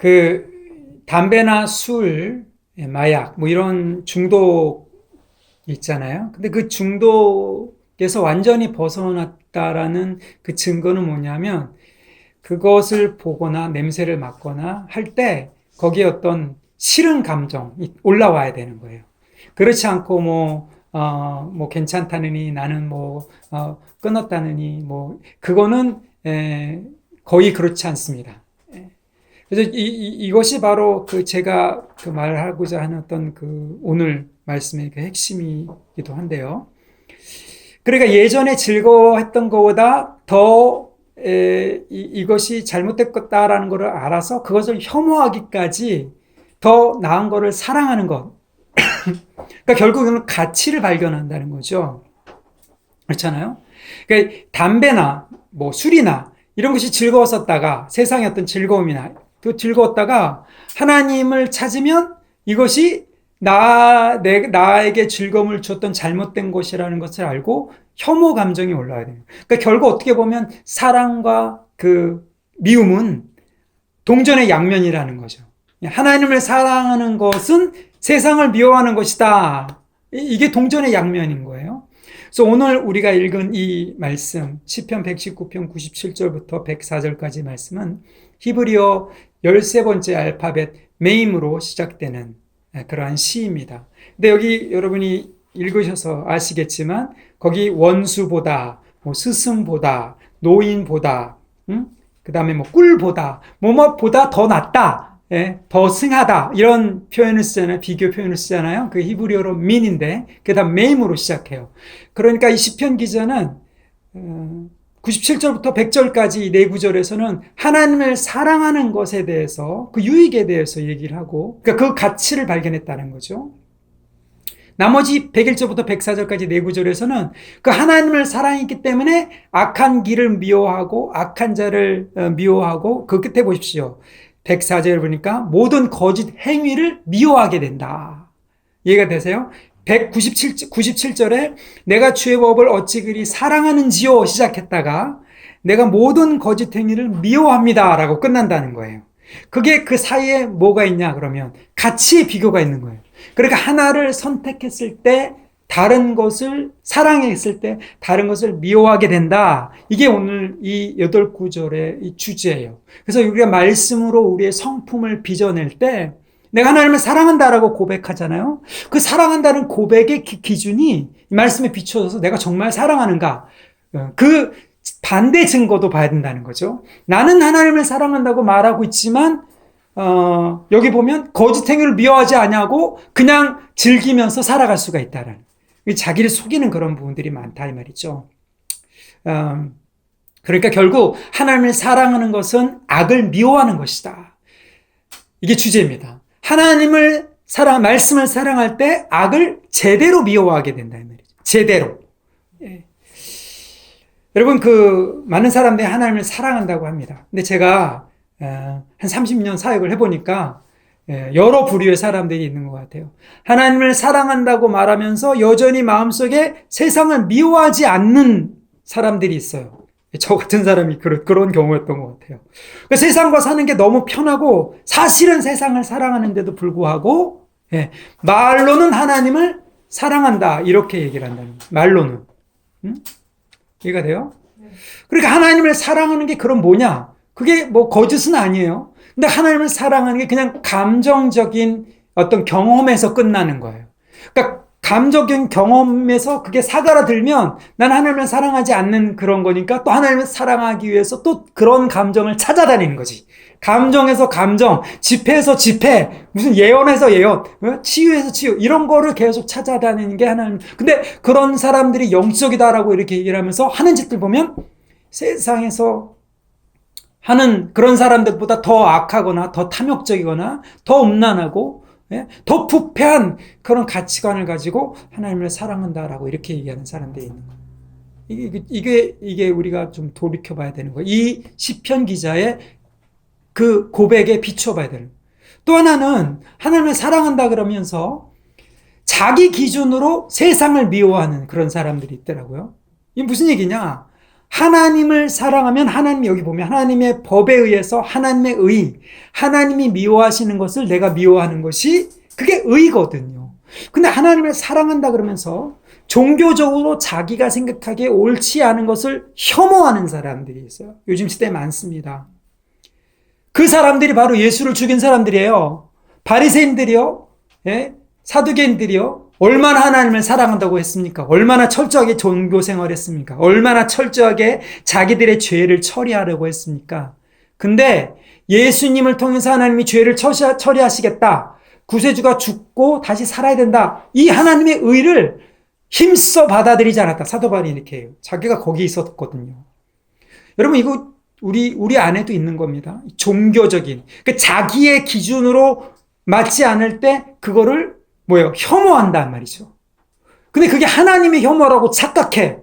그 담배나 술, 마약 뭐 이런 중독 있잖아요. 근데 그 중독에서 완전히 벗어났다라는 그 증거는 뭐냐면 그것을 보거나 냄새를 맡거나 할 때 거기에 어떤 싫은 감정이 올라와야 되는 거예요. 그렇지 않고 뭐 괜찮다느니 나는 끊었다느니 그거는 거의 그렇지 않습니다. 그래서 이것이 바로 그 제가 그 말하고자 하는 어떤 그 오늘 말씀의 그 핵심이기도 한데요. 그러니까 예전에 즐거워했던 것보다 더 이것이 잘못됐다라는 것을 알아서 그것을 혐오하기까지 더 나은 것을 사랑하는 것. 그러니까 결국은 가치를 발견한다는 거죠. 그렇잖아요. 그러니까 담배나 뭐 술이나 이런 것이 즐거웠었다가 세상의 어떤 즐거움이나 또 즐거웠다가 하나님을 찾으면 이것이 나에게 즐거움을 줬던 잘못된 것이라는 것을 알고 혐오 감정이 올라와야 돼요. 그러니까 결국 어떻게 보면 사랑과 그 미움은 동전의 양면이라는 거죠. 하나님을 사랑하는 것은 세상을 미워하는 것이다. 이게 동전의 양면인 거예요. 그래서 오늘 우리가 읽은 이 말씀, 시편 119편 97절부터 104절까지 말씀은 히브리어 13번째 알파벳 메임으로 시작되는 그러한 시입니다. 근데 여기 여러분이 읽으셔서 아시겠지만 거기 원수보다, 스승보다, 노인보다, 그 다음에 꿀보다, 뭐뭐보다 더 낫다, 더 승하다 이런 표현을 쓰잖아요. 비교 표현을 쓰잖아요. 그 히브리어로 민인데 그 다음 메임으로 시작해요. 그러니까 이 시편 기자는 97절부터 100절까지 이 네 구절에서는 하나님을 사랑하는 것에 대해서 그 유익에 대해서 얘기를 하고 그러니까 그 가치를 발견했다는 거죠. 나머지 101절부터 104절까지 네 구절에서는 그 하나님을 사랑했기 때문에 악한 길을 미워하고 악한 자를 미워하고 그 끝에 보십시오. 104절 보니까 모든 거짓 행위를 미워하게 된다. 이해가 되세요? 97절에 내가 주의 법을 어찌 그리 사랑하는지요 시작했다가 내가 모든 거짓 행위를 미워합니다 라고 끝난다는 거예요. 그게 그 사이에 뭐가 있냐 그러면 가치의 비교가 있는 거예요. 그러니까 하나를 선택했을 때 다른 것을 사랑했을 때 다른 것을 미워하게 된다. 이게 오늘 이 8구절의 이 주제예요. 그래서 우리가 말씀으로 우리의 성품을 빚어낼 때 내가 하나님을 사랑한다라고 고백하잖아요. 그 사랑한다는 고백의 기준이 이 말씀에 비춰져서 내가 정말 사랑하는가. 그 반대 증거도 봐야 된다는 거죠. 나는 하나님을 사랑한다고 말하고 있지만 여기 보면 거짓 행위를 미워하지 않냐고 그냥 즐기면서 살아갈 수가 있다라는. 자기를 속이는 그런 부분들이 많다 이 말이죠. 그러니까 결국 하나님을 사랑하는 것은 악을 미워하는 것이다. 이게 주제입니다. 하나님을 말씀을 사랑할 때 악을 제대로 미워하게 된다 이 말이죠. 제대로. 예. 여러분 많은 사람들이 하나님을 사랑한다고 합니다. 근데 제가 한 30년 사역을 해보니까 여러 부류의 사람들이 있는 것 같아요. 하나님을 사랑한다고 말하면서 여전히 마음속에 세상을 미워하지 않는 사람들이 있어요. 저 같은 사람이 그런 경우였던 것 같아요. 그러니까 세상과 사는 게 너무 편하고 사실은 세상을 사랑하는데도 불구하고 말로는 하나님을 사랑한다 이렇게 얘기를 한다는 거예요. 말로는. 이해가 돼요? 그러니까 하나님을 사랑하는 게 그럼 뭐냐? 그게 거짓은 아니에요. 근데 하나님을 사랑하는 게 그냥 감정적인 어떤 경험에서 끝나는 거예요. 그러니까 감정적인 경험에서 그게 사그라들면 난 하나님을 사랑하지 않는 그런 거니까 또 하나님을 사랑하기 위해서 또 그런 감정을 찾아다니는 거지. 감정에서 감정, 집회에서 집회, 무슨 예언에서 예언, 치유에서 치유 이런 거를 계속 찾아다니는 게 하나님. 근데 그런 사람들이 영적이다라고 이렇게 얘기를 하면서 하는 짓들 보면 세상에서 하는 그런 사람들보다 더 악하거나 더 탐욕적이거나 더 음란하고 더 부패한 그런 가치관을 가지고 하나님을 사랑한다라고 이렇게 얘기하는 사람들이 있는 거예요. 이게 우리가 좀 돌이켜봐야 되는 거예요. 이 시편 기자의 그 고백에 비춰봐야 되는 거예요. 또 하나는 하나님을 사랑한다 그러면서 자기 기준으로 세상을 미워하는 그런 사람들이 있더라고요. 이게 무슨 얘기냐? 하나님을 사랑하면 하나님, 여기 보면 하나님의 법에 의해서 하나님의 의, 하나님이 미워하시는 것을 내가 미워하는 것이 그게 의거든요. 근데 하나님을 사랑한다 그러면서 종교적으로 자기가 생각하기에 옳지 않은 것을 혐오하는 사람들이 있어요. 요즘 시대에 많습니다. 그 사람들이 바로 예수를 죽인 사람들이에요. 바리새인들이요, 예? 사두개인들이요, 얼마나 하나님을 사랑한다고 했습니까? 얼마나 철저하게 종교 생활했습니까? 얼마나 철저하게 자기들의 죄를 처리하려고 했습니까? 근데 예수님을 통해서 하나님이 죄를 처리하시겠다. 구세주가 죽고 다시 살아야 된다. 이 하나님의 의를 힘써 받아들이지 않았다. 사도 바울이 이렇게 해요. 자기가 거기 있었거든요. 여러분, 이거 우리 안에도 있는 겁니다. 종교적인, 자기의 기준으로 맞지 않을 때 그거를 혐오한단 말이죠. 근데 그게 하나님의 혐오라고 착각해.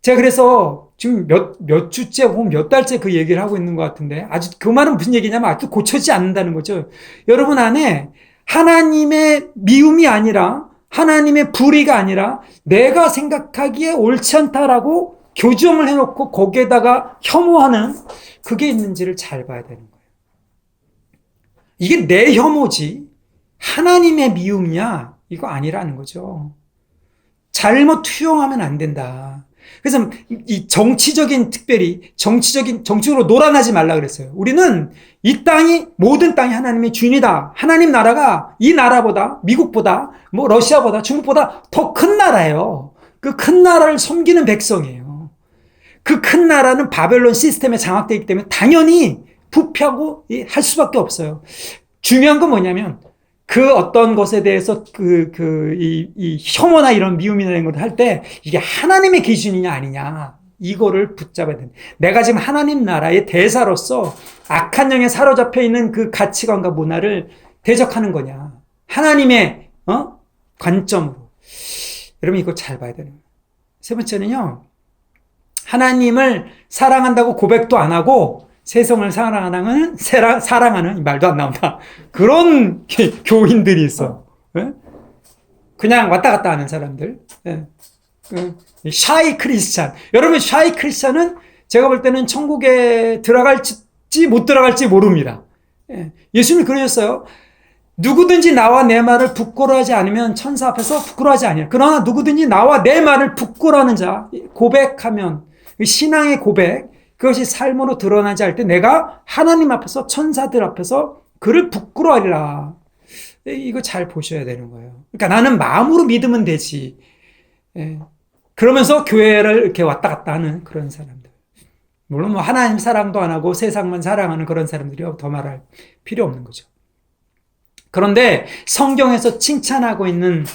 제가 그래서 지금 몇 주째 혹은 몇 달째 그 얘기를 하고 있는 것 같은데, 아주 그 말은 무슨 얘기냐면 아직도 고쳐지지 않는다는 거죠. 여러분 안에 하나님의 미움이 아니라, 하나님의 불의가 아니라 내가 생각하기에 옳지 않다라고 교정을 해놓고 거기에다가 혐오하는 그게 있는지를 잘 봐야 되는 거예요. 이게 내 혐오지 하나님의 미움이야 이거 아니라는 거죠. 잘못 투영하면 안 된다. 그래서 이 특별히 정치적으로 놀아나지 말라 그랬어요. 우리는 이 땅이, 모든 땅이 하나님의 주인이다. 하나님 나라가 이 나라보다, 미국보다, 러시아보다, 중국보다 더 큰 나라예요. 그 큰 나라를 섬기는 백성이에요. 그 큰 나라는 바벨론 시스템에 장악되어 있기 때문에 당연히 부패하고 할 수밖에 없어요. 중요한 건 뭐냐면, 그 어떤 것에 대해서 이 혐오나 이런 미움이나 이런 걸 할 때 이게 하나님의 기준이냐 아니냐 이거를 붙잡아야 된다. 내가 지금 하나님 나라의 대사로서 악한 영에 사로잡혀 있는 그 가치관과 문화를 대적하는 거냐, 하나님의 관점으로. 여러분 이거 잘 봐야 되는 거예요. 세 번째는요, 하나님을 사랑한다고 고백도 안 하고 세상을 사랑하는, 말도 안 나온다. 그런 교인들이 있어. 예? 그냥 왔다 갔다 하는 사람들. 예. 샤이 크리스찬. 여러분, 샤이 크리스찬은 제가 볼 때는 천국에 들어갈지 못 들어갈지 모릅니다. 예. 예수님이 그러셨어요. 누구든지 나와 내 말을 부끄러워하지 않으면 천사 앞에서 부끄러워하지 아니라. 그러나 누구든지 나와 내 말을 부끄러워하는 자, 고백하면, 신앙의 고백, 그것이 삶으로 드러나지 할 때 내가 하나님 앞에서, 천사들 앞에서 그를 부끄러워하리라. 이거 잘 보셔야 되는 거예요. 그러니까 나는 마음으로 믿으면 되지. 예. 그러면서 교회를 이렇게 왔다 갔다 하는 그런 사람들. 물론 하나님 사랑도 안 하고 세상만 사랑하는 그런 사람들이 더 말할 필요 없는 거죠. 그런데 성경에서 칭찬하고 있는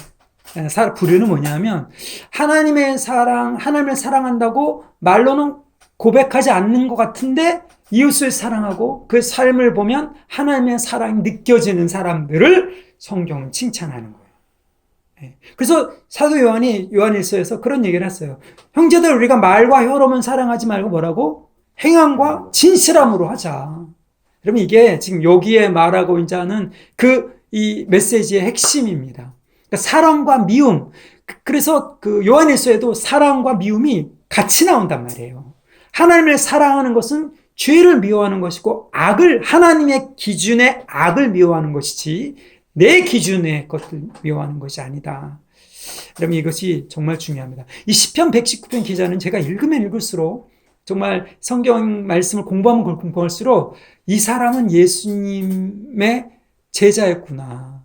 부류는 뭐냐면, 하나님을 사랑한다고 말로는 고백하지 않는 것 같은데 이웃을 사랑하고 그 삶을 보면 하나님의 사랑이 느껴지는 사람들을 성경은 칭찬하는 거예요. 그래서 사도 요한이 요한일서에서 그런 얘기를 했어요. 형제들, 우리가 말과 혀로만 사랑하지 말고 뭐라고? 행함과 진실함으로 하자. 여러분 이게 지금 여기에 말하고 있지 않은 이 메시지의 핵심입니다. 그러니까 사랑과 미움. 그래서 그 요한일서에도 사랑과 미움이 같이 나온단 말이에요. 하나님을 사랑하는 것은 죄를 미워하는 것이고, 하나님의 기준의 악을 미워하는 것이지 내 기준의 것을 미워하는 것이 아니다. 여러분 이것이 정말 중요합니다. 이 시편 119편 기자는 제가 읽으면 읽을수록, 정말 성경 말씀을 공부하면 공부할수록 이 사람은 예수님의 제자였구나,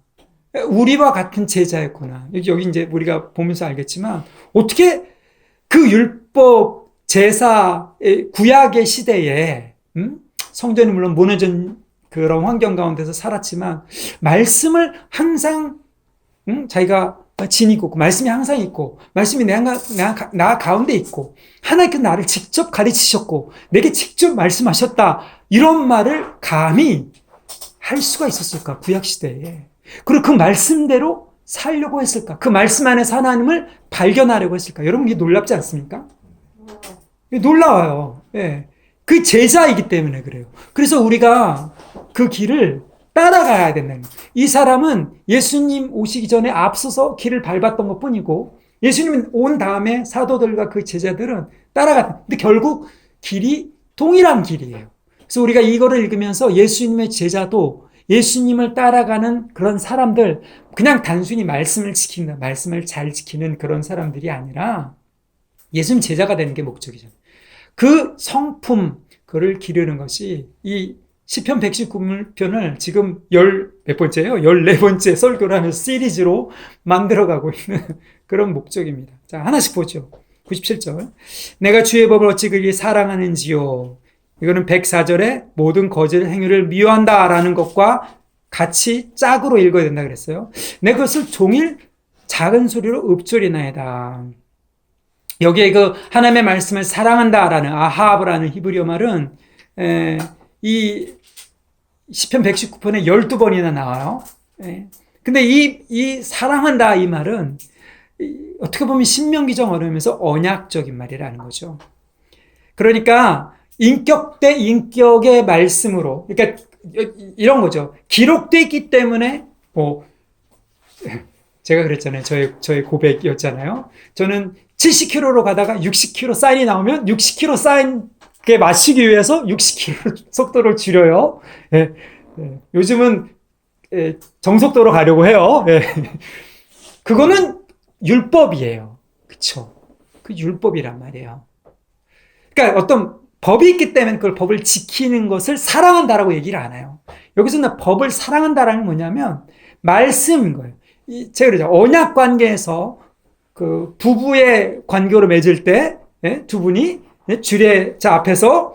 우리와 같은 제자였구나. 여기 이제 우리가 보면서 알겠지만, 어떻게 그 율법 제사 구약의 시대에 성전이 물론 무너진 그런 환경 가운데서 살았지만 말씀을 항상 자기가 지니고, 말씀이 항상 있고, 말씀이 나 가운데 있고, 하나님께서 나를 직접 가르치셨고 내게 직접 말씀하셨다, 이런 말을 감히 할 수가 있었을까, 구약 시대에. 그리고 그 말씀대로 살려고 했을까, 그 말씀 안에서 하나님을 발견하려고 했을까. 여러분 이게 놀랍지 않습니까? 놀라워요. 예. 그 제자이기 때문에 그래요. 그래서 우리가 그 길을 따라가야 된다는 거예요. 이 사람은 예수님 오시기 전에 앞서서 길을 밟았던 것 뿐이고, 예수님은 온 다음에 사도들과 그 제자들은 따라갔다. 근데 결국 길이 동일한 길이에요. 그래서 우리가 이거를 읽으면서 예수님의 제자도 예수님을 따라가는 그런 사람들, 그냥 단순히 말씀을 지키는, 말씀을 잘 지키는 그런 사람들이 아니라 예수님 제자가 되는 게 목적이죠. 그 성품, 그를 기르는 것이 이 시편 119편을 지금 몇 번째예요? 14번째 설교를 하면서 시리즈로 만들어가고 있는 그런 목적입니다. 자, 하나씩 보죠. 97절. 내가 주의 법을 어찌 그리 사랑하는지요. 이거는 104절에 모든 거짓 행위를 미워한다라는 것과 같이 짝으로 읽어야 된다 그랬어요. 내 것을 종일 작은 소리로 읊조리나이다. 여기에 그 하나님의 말씀을 사랑한다라는 아하브라는 히브리어 말은 이 시편 119편에 12번이나 나와요. 근데 이 사랑한다 이 말은 어떻게 보면 신명기적 언어면서 언약적인 말이라는 거죠. 그러니까 인격 대 인격의 말씀으로, 그러니까 이런 거죠. 기록되어 있기 때문에 제가 그랬잖아요. 저의 고백이었잖아요. 저는 70km로 가다가 60km 사인이 나오면 60km 사인에 맞추기 위해서 60km 속도를 줄여요. 예, 예. 요즘은 정속도로 가려고 해요. 예. 그거는 율법이에요. 그쵸? 그 율법이란 말이에요. 그러니까 어떤 법이 있기 때문에 그걸 법을 지키는 것을 사랑한다라고 얘기를 안 해요. 여기서 법을 사랑한다라는 게 뭐냐면 말씀인 거예요. 제가 그러죠. 언약 관계에서 그 부부의 관계로 맺을 때 두 분이 주례자 앞에서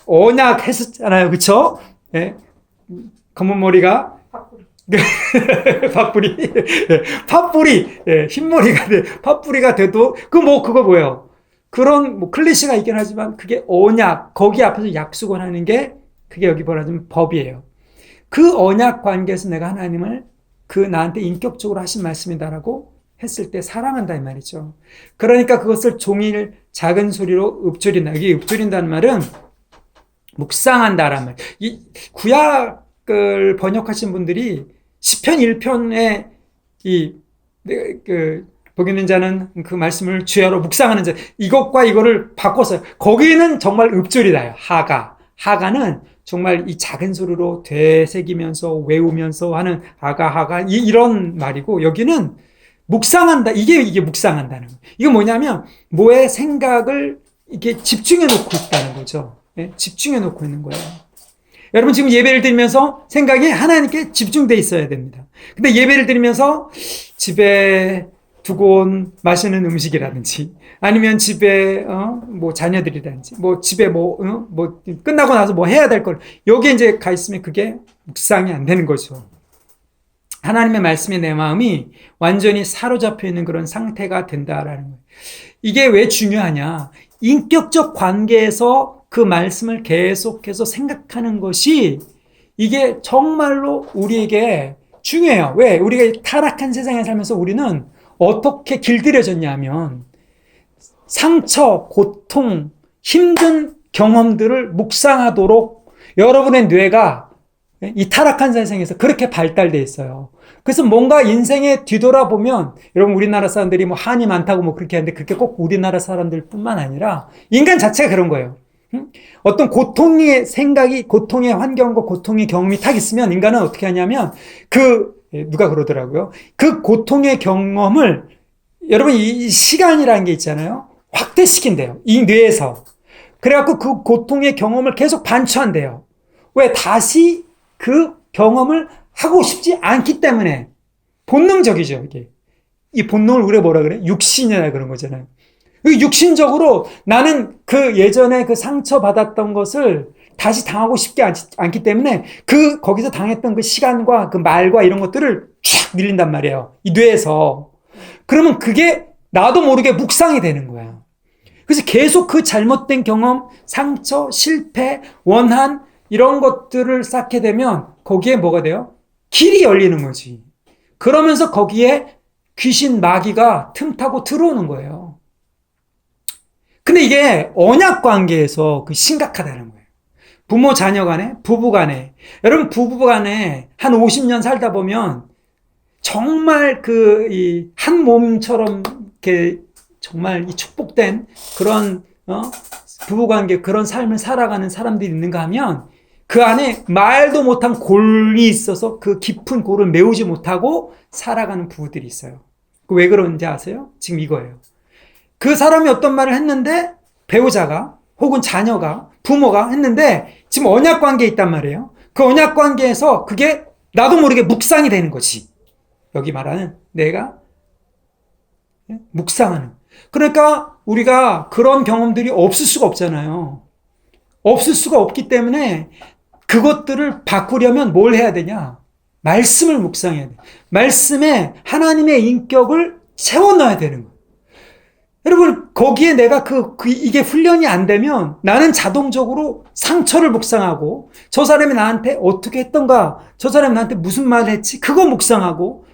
언약 했었잖아요. 그쵸? 검은 머리가 팥뿌리, 흰머리가 팥뿌리가 돼도 그거 뭐예요? 그런 클리셰가 있긴 하지만 그게 언약, 거기 앞에서 약속을 하는 게 그게 여기 말하자면 법이에요. 그 언약 관계에서 내가 하나님을 나한테 인격적으로 하신 말씀이다라고 했을 때 사랑한다 이 말이죠. 그러니까 그것을 종일 작은 소리로 읊조린다. 여기 읊조린다는 말은 묵상한다라는 말. 이 구약을 번역하신 분들이 시편 1편에 복 있는 자는 그 말씀을 주야로 묵상하는 자, 이것과 이거를 바꿨어요. 거기는 정말 읊조리다요. 하가는 정말 이 작은 소리로 되새기면서 외우면서 하는 하가 이런 말이고, 여기는 묵상한다. 이게 묵상한다는 거예요. 이거 뭐냐면 뭐의 생각을 이렇게 집중해 놓고 있다는 거죠. 집중해 놓고 있는 거예요. 여러분 지금 예배를 드리면서 생각이 하나님께 집중돼 있어야 됩니다. 근데 예배를 드리면서 집에 두고 온 맛있는 음식이라든지 아니면 집에 뭐 자녀들이라든지 뭐 집에 뭐 끝나고 나서 뭐 해야 될 걸 여기에 이제 가 있으면 그게 묵상이 안 되는 거죠. 하나님의 말씀에 내 마음이 완전히 사로잡혀 있는 그런 상태가 된다라는 거예요. 이게 왜 중요하냐? 인격적 관계에서 그 말씀을 계속해서 생각하는 것이 이게 정말로 우리에게 중요해요. 왜? 우리가 타락한 세상에 살면서 우리는 어떻게 길들여졌냐면 상처, 고통, 힘든 경험들을 묵상하도록 여러분의 뇌가 이 타락한 세상에서 그렇게 발달되어 있어요. 그래서 뭔가 인생에 뒤돌아보면 여러분 우리나라 사람들이 뭐 한이 많다고 뭐 그렇게 하는데 그렇게 꼭 우리나라 사람들뿐만 아니라 인간 자체가 그런 거예요. 어떤 고통의 생각이 고통의 환경과 고통의 경험이 딱 있으면 인간은 어떻게 하냐면 누가 그러더라고요. 그 고통의 경험을 여러분 이 시간이라는 게 있잖아요. 확대시킨대요. 이 뇌에서. 그래갖고 그 고통의 경험을 계속 반추한대요. 왜? 다시 그 경험을 하고 싶지 않기 때문에 본능적이죠. 이게 이 본능을 우리가 뭐라 그래? 육신이라 그런 거잖아요. 육신적으로 나는 그 예전에 그 상처받았던 것을 다시 당하고 싶지 않기 때문에 거기서 당했던 그 시간과 그 말과 이런 것들을 쫙 밀린단 말이에요. 이 뇌에서. 그러면 그게 나도 모르게 묵상이 되는 거야. 그래서 계속 그 잘못된 경험, 상처, 실패, 원한 이런 것들을 쌓게 되면 거기에 뭐가 돼요? 길이 열리는 거지. 그러면서 거기에 귀신, 마귀가 틈타고 들어오는 거예요. 근데 이게 언약 관계에서 심각하다는 거예요. 부모 자녀 간에, 부부 간에. 여러분 부부 간에 한 50년 살다 보면 정말 한 몸처럼 이렇게 정말 이 축복된 그런 부부관계, 그런 삶을 살아가는 사람들이 있는가 하면 그 안에 말도 못한 골이 있어서 그 깊은 골을 메우지 못하고 살아가는 부부들이 있어요. 왜 그런지 아세요? 지금 이거예요. 그 사람이 어떤 말을 했는데 배우자가 혹은 자녀가 부모가 했는데 지금 언약 관계에 있단 말이에요. 그 언약 관계에서 그게 나도 모르게 묵상이 되는 거지. 여기 말하는 내가 묵상하는. 그러니까 우리가 그런 경험들이 없을 수가 없잖아요. 없을 수가 없기 때문에 그것들을 바꾸려면 뭘 해야 되냐? 말씀을 묵상해야 돼. 말씀에 하나님의 인격을 세워놔야 되는 거예요. 여러분, 거기에 내가 이게 훈련이 안 되면 나는 자동적으로 상처를 묵상하고 저 사람이 나한테 어떻게 했던가, 저 사람이 나한테 무슨 말을 했지, 그거 묵상하고.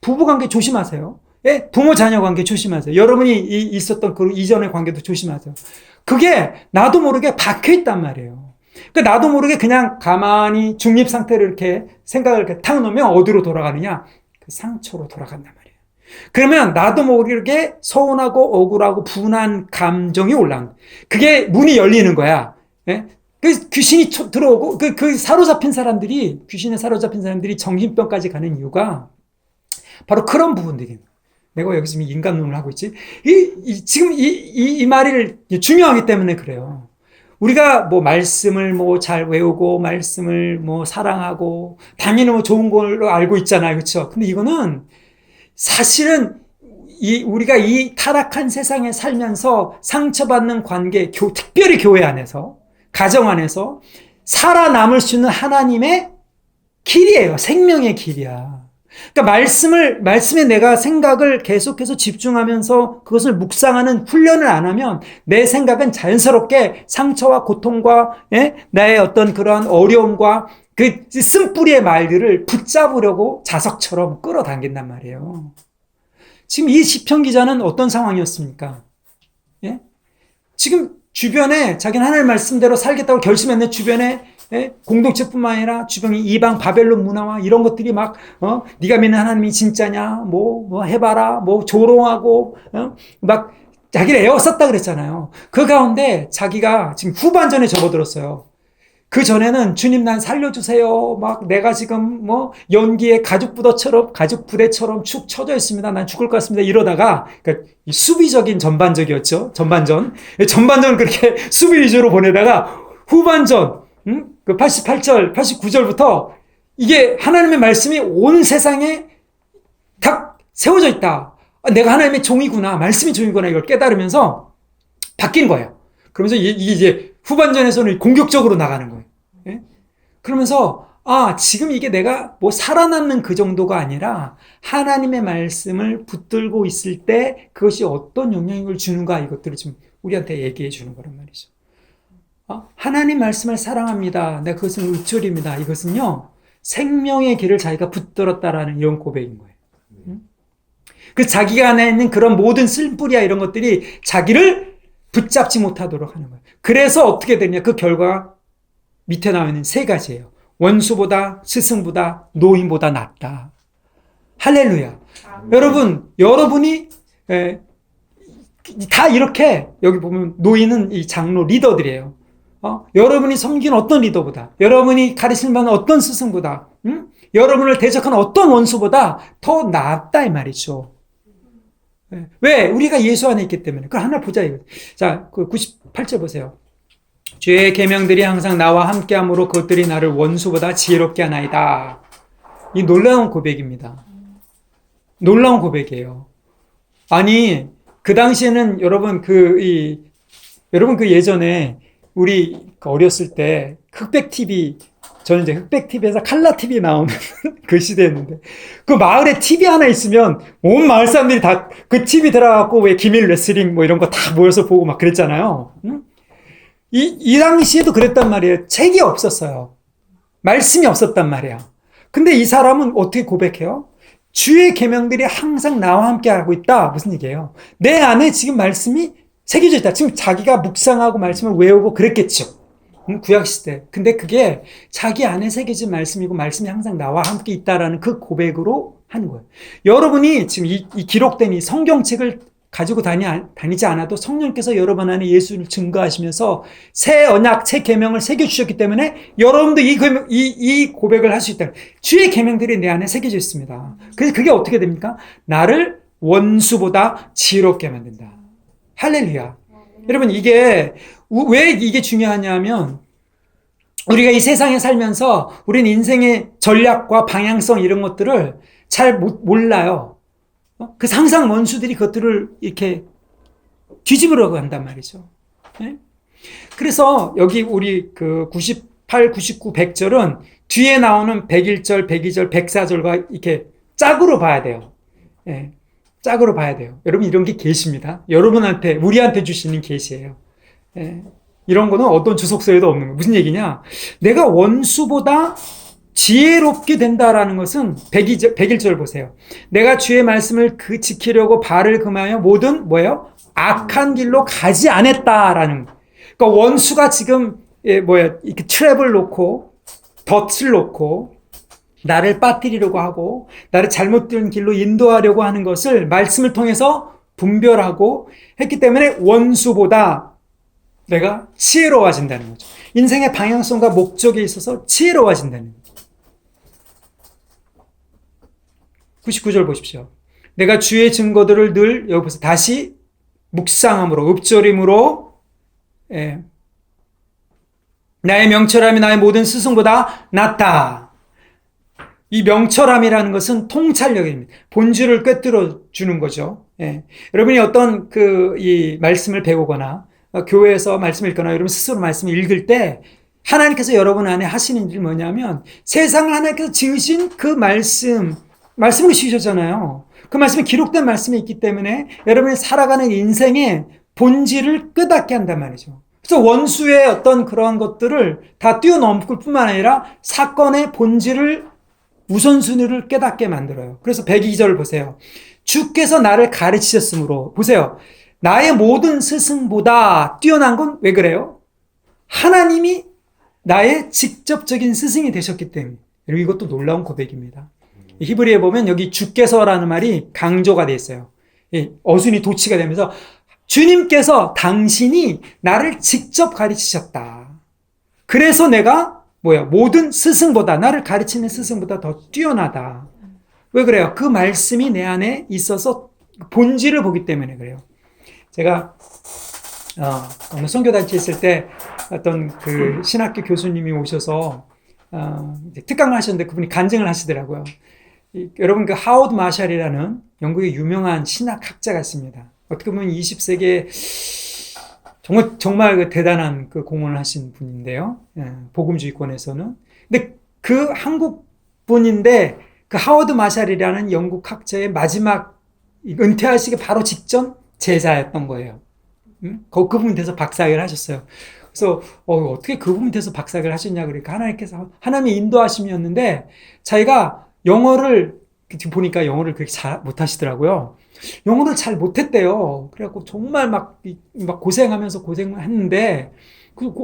부부관계 조심하세요. 예? 부모 자녀 관계 조심하세요. 여러분이 있었던 그 이전의 관계도 조심하세요. 그게 나도 모르게 박혀있단 말이에요. 그러니까 나도 모르게 그냥 가만히 중립 상태를 이렇게 생각을 이렇게 탁 놓으면 어디로 돌아가느냐? 그 상처로 돌아간단 말이에요. 그러면 나도 모르게 서운하고 억울하고 분한 감정이 올라온 거야. 그게 문이 열리는 거야. 예? 그 귀신이 들어오고 그 사로잡힌 사람들이, 귀신에 사로잡힌 사람들이 정신병까지 가는 이유가 바로 그런 부분들이에요. 내가 여기서 인간론을 하고 있지. 지금 이 말이 중요하기 때문에 그래요. 우리가 말씀을 잘 외우고, 말씀을 사랑하고, 당연히 좋은 걸로 알고 있잖아요. 그렇죠? 근데 이거는 사실은 우리가 이 타락한 세상에 살면서 상처받는 관계, 특별히 교회 안에서, 가정 안에서 살아남을 수 있는 하나님의 길이에요. 생명의 길이야. 그러니까 말씀에 내가 생각을 계속해서 집중하면서 그것을 묵상하는 훈련을 안 하면 내 생각은 자연스럽게 상처와 고통과, 나의 어떤 그러한 어려움과 그 쓴뿌리의 말들을 붙잡으려고 자석처럼 끌어당긴단 말이에요. 지금 이 시편 기자는 어떤 상황이었습니까? 예? 지금 주변에 자기는 하나님의 말씀대로 살겠다고 결심했는데 주변에 공동체뿐만 아니라 주변에 이방 바벨론 문화와 이런 것들이 막 네가 믿는 하나님이 진짜냐, 뭐 해봐라, 조롱하고 막 자기를 에워쌌다 그랬잖아요. 그 가운데 자기가 지금 후반전에 접어들었어요. 그 전에는 주님 난 살려주세요. 막 내가 지금 연기에 가죽 부대처럼 축 처져 있습니다. 난 죽을 것 같습니다. 이러다가 그러니까 수비적인 전반적이었죠. 전반전은 그렇게 수비 위주로 보내다가 후반전 그 88절, 89절부터 이게 하나님의 말씀이 온 세상에 딱 세워져 있다. 내가 하나님의 종이구나. 말씀이 종이구나. 이걸 깨달으면서 바뀐 거예요. 그러면서 이게 이제 후반전에서는 공격적으로 나가는 거예요. 예? 그러면서 지금 이게 내가 살아남는 그 정도가 아니라 하나님의 말씀을 붙들고 있을 때 그것이 어떤 영향력을 주는가, 이것들을 지금 우리한테 얘기해 주는 거란 말이죠. 하나님 말씀을 사랑합니다. 내가 그것은 의철입니다. 이것은요, 생명의 길을 자기가 붙들었다라는 이런 고백인 거예요. 그 자기가 안에 있는 그런 모든 쓴뿌리야 이런 것들이 자기를 붙잡지 못하도록 하는 거예요. 그래서 어떻게 되냐? 그 결과가 밑에 나와 있는 세 가지예요. 원수보다, 스승보다, 노인보다 낫다. 할렐루야. 여러분이 다 이렇게, 여기 보면 노인은 이 장로 리더들이에요. 여러분이 섬기는 어떤 리더보다, 여러분이 가르칠 만한 어떤 스승보다, 여러분을 대적하는 어떤 원수보다 더 낫다 이 말이죠. 왜? 우리가 예수 안에 있기 때문에. 그걸 하나 보자 이거. 자, 98절 보세요. 주의 계명들이 항상 나와 함께함으로 그것들이 나를 원수보다 지혜롭게 하나이다. 이 놀라운 고백입니다. 놀라운 고백이에요. 아니, 그 당시에는 여러분 예전에 우리 어렸을 때 흑백 TV, 저는 이제 흑백 TV에서 칼라 TV 나오는 그 시대였는데, 그 마을에 TV 하나 있으면 온 마을 사람들이 다 그 TV 들어가고 왜 기밀 레슬링 이런 거 다 모여서 보고 막 그랬잖아요. 이 당시에도 그랬단 말이에요. 책이 없었어요. 말씀이 없었단 말이야. 근데 이 사람은 어떻게 고백해요? 주의 계명들이 항상 나와 함께 하고 있다. 무슨 얘기예요? 내 안에 지금 말씀이 새겨져 있다. 지금 자기가 묵상하고 말씀을 외우고 그랬겠죠. 구약시대. 근데 그게 자기 안에 새겨진 말씀이고 말씀이 항상 나와 함께 있다라는 그 고백으로 하는 거예요. 여러분이 지금 이 기록된 이 성경책을 가지고 다니지 않아도 성령께서 여러분 안에 예수를 증거하시면서 새 언약, 새 계명을 새겨주셨기 때문에 여러분도 이 고백을 할 수 있다. 주의 계명들이 내 안에 새겨져 있습니다. 그래서 그게 어떻게 됩니까? 나를 원수보다 지혜롭게 만든다. 할렐루야. 여러분, 왜 이게 중요하냐면, 우리가 이 세상에 살면서 우리는 인생의 전략과 방향성 이런 것들을 잘 몰라요. 그 상상 원수들이 그것들을 이렇게 뒤집으려고 한단 말이죠. 네? 그래서 여기 우리 그 98, 99, 100절은 뒤에 나오는 101절, 102절, 104절과 이렇게 짝으로 봐야 돼요. 네. 짝으로 봐야 돼요. 여러분, 이런 게 계시입니다. 여러분한테, 우리한테 주시는 계시예요. 네. 이런 거는 어떤 주석서에도 없는 거예요. 무슨 얘기냐? 내가 원수보다 지혜롭게 된다라는 것은 101절 보세요. 내가 주의 말씀을 지키려고 발을 금하여 모든 뭐예요? 악한 길로 가지 않았다라는 거예요. 그러니까 원수가 지금 이렇게 트랩을 놓고 덫을 놓고 나를 빠뜨리려고 하고 나를 잘못된 길로 인도하려고 하는 것을 말씀을 통해서 분별하고 했기 때문에 원수보다 내가 지혜로워진다는 거죠. 인생의 방향성과 목적에 있어서 지혜로워진다는 거죠. 99절 보십시오. 내가 주의 증거들을 늘 여기서 다시 묵상함으로 읊조림으로 나의 명철함이 나의 모든 스승보다 낫다. 이 명철함이라는 것은 통찰력입니다. 본질을 꿰뚫어 주는 거죠. 여러분이 어떤 이 말씀을 배우거나 교회에서 말씀을 읽거나 여러분 스스로 말씀을 읽을 때 하나님께서 여러분 안에 하시는 일이 뭐냐면 세상을 하나님께서 지으신 그 말씀으로 지으셨잖아요. 그 말씀이 기록된 말씀이 있기 때문에 여러분이 살아가는 인생의 본질을 깨닫게 한단 말이죠. 그래서 원수의 어떤 그러한 것들을 다 뛰어넘을 뿐만 아니라 사건의 본질을 우선순위를 깨닫게 만들어요. 그래서 102절 보세요. 주께서 나를 가르치셨으므로 보세요. 나의 모든 스승보다 뛰어난 건 왜 그래요? 하나님이 나의 직접적인 스승이 되셨기 때문에. 이것도 놀라운 고백입니다. 히브리에 보면 여기 주께서라는 말이 강조가 되어 있어요. 어순이 도치가 되면서 주님께서 당신이 나를 직접 가르치셨다. 그래서 내가 모든 스승보다 나를 가르치는 스승보다 더 뛰어나다. 왜 그래요? 그 말씀이 내 안에 있어서 본질을 보기 때문에 그래요. 제가 어느 선교단체 있을 때 어떤 그 신학교 교수님이 오셔서 특강을 하셨는데 그분이 간증을 하시더라고요. 여러분 그 하워드 마샬이라는 영국의 유명한 신학학자가 있습니다. 어떻게 보면 20세기에 정말 대단한 그 공헌을 하신 분인데요. 복음주의권에서는. 근데 그 한국 분인데 그 하워드 마샬이라는 영국 학자의 마지막 은퇴하시기 바로 직전 제자였던 거예요. 그 부분에 대해서 박사학위를 하셨어요. 그래서 어떻게 그 부분에 대해서 박사학위를 하셨냐 그러니까 하나님이 인도하심이었는데 자기가 영어를 지금 보니까 영어를 그렇게 잘 못하시더라고요. 영어를 잘 못했대요. 그래갖고 정말 막 고생하면서 고생했는데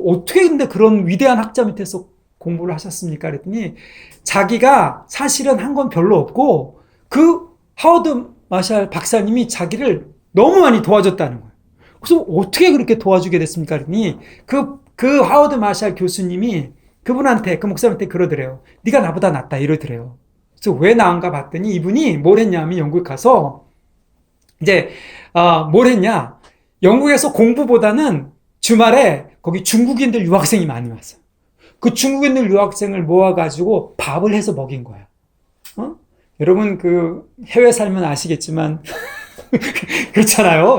어떻게 근데 그런 위대한 학자 밑에서 공부를 하셨습니까? 그랬더니 자기가 사실은 한 건 별로 없고 그 하워드 마샬 박사님이 자기를 너무 많이 도와줬다는 거예요. 그래서 어떻게 그렇게 도와주게 됐습니까? 그랬더니 그 하워드 마샬 교수님이 그분한테 그 목사님한테 그러더래요. 네가 나보다 낫다 이러더래요. 그래서 왜 나은가 봤더니 이분이 뭘 했냐면 영국에 가서 이제 뭘 했냐 영국에서 공부보다는 주말에 거기 중국인들 유학생이 많이 왔어요. 그 중국인들 유학생을 모아가지고 밥을 해서 먹인 거야. 여러분 그 해외 살면 아시겠지만 그렇잖아요.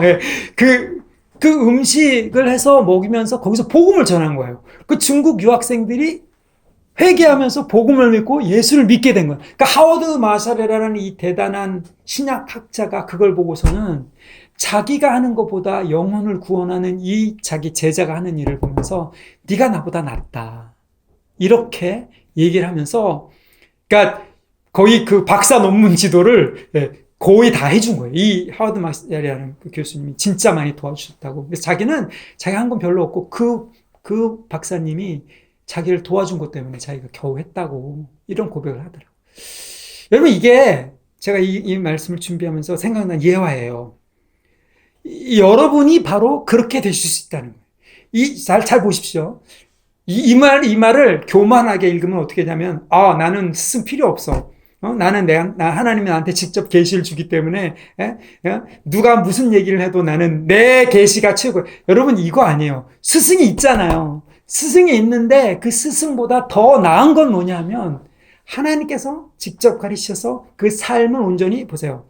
그 음식을 해서 먹이면서 거기서 복음을 전한 거예요. 그 중국 유학생들이 회개하면서 복음을 믿고 예수를 믿게 된 거예요. 그러니까 하워드 마샬이라는 이 대단한 신약학자가 그걸 보고서는 자기가 하는 것보다 영혼을 구원하는 이 자기 제자가 하는 일을 보면서 네가 나보다 낫다. 이렇게 얘기를 하면서 그러니까 거의 그 박사 논문 지도를 거의 다 해준 거예요. 이 하워드 마샬이라는 그 교수님이 진짜 많이 도와주셨다고. 그래서 자기는 자기가 한 건 별로 없고 그 박사님이 자기를 도와준 것 때문에 자기가 겨우 했다고 이런 고백을 하더라고요. 여러분, 이게 제가 이 말씀을 준비하면서 생각난 예화예요. 여러분이 바로 그렇게 되실 수 있다는 거예요. 잘 보십시오. 이 말을 교만하게 읽으면 어떻게 되냐면, 나는 스승 필요 없어. 나는 하나님이 나한테 직접 계시를 주기 때문에, 누가 무슨 얘기를 해도 나는 내 계시가 최고예요. 여러분, 이거 아니에요. 스승이 있잖아요. 스승이 있는데 그 스승보다 더 나은 건 뭐냐면, 하나님께서 직접 가르치셔서 그 삶을 온전히 보세요.